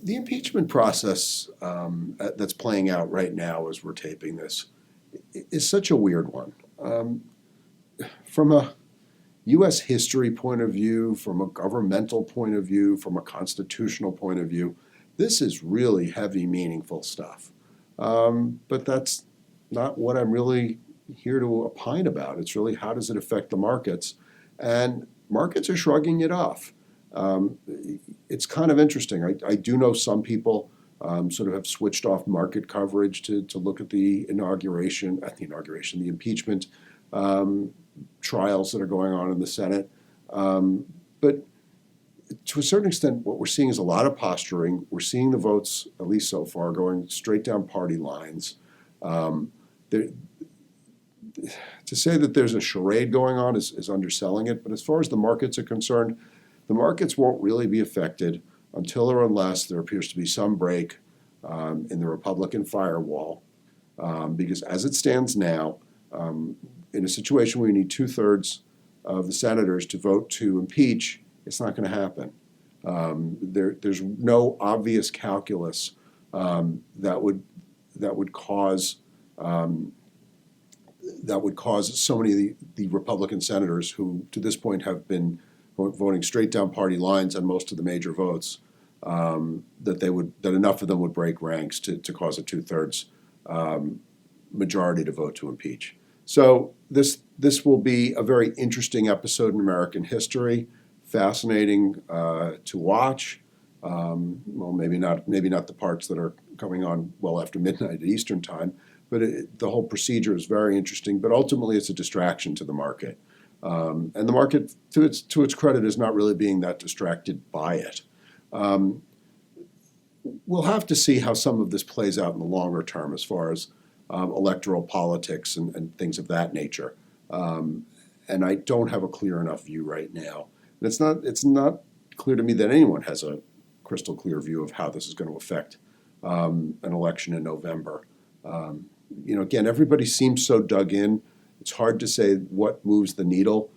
The impeachment process that's playing out right now as we're taping this is such a weird one. From a U.S. history point of view, from a governmental point of view, from a constitutional point of view, this is really heavy, meaningful stuff. But that's not what I'm really here to opine about. It's really how does it affect the markets? And markets are shrugging it off. Um, it's kind of interesting. I do know some people sort of have switched off market coverage to look at the impeachment um, trials that are going on in the Senate. But to a certain extent, what we're seeing is a lot of posturing. We're seeing the votes, at least so far, going straight down party lines. Um, there, to say that there's a charade going on is underselling it. But as far as the markets are concerned, the markets won't really be affected until or unless there appears to be some break in the Republican firewall. Because as it stands now, in a situation where you need two-thirds of the senators to vote to impeach, it's not going to happen. There's no obvious calculus that would cause so many of the Republican senators who, to this point, have been voting straight down party lines on most of the major votes, that enough of them would break ranks to cause a two-thirds majority to vote to impeach. So this will be a very interesting episode in American history, fascinating to watch. Well, maybe not the parts that are coming on well after midnight at Eastern time, but the whole procedure is very interesting. But ultimately, it's a distraction to the market, and the market, to its credit, is not really being that distracted by it. Um, we'll have to see how some of this plays out in the longer term, as far as electoral politics and things of that nature. And I don't have a clear enough view right now. And it's not clear to me that anyone has a crystal clear view of how this is going to affect an election in November. Again, everybody seems so dug in. It's hard to say what moves the needle.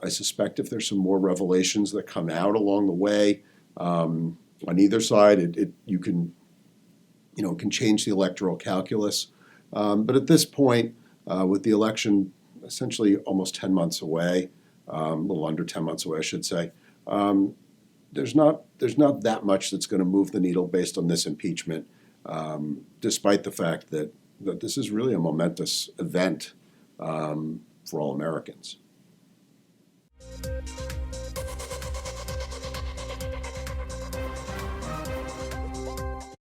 I suspect if there's some more revelations that come out along the way on either side, it can change the electoral calculus. But at this point, with the election essentially almost 10 months away, a little under 10 months away, I should say, there's not that much that's going to move the needle based on this impeachment, despite the fact that this is really a momentous event for all Americans.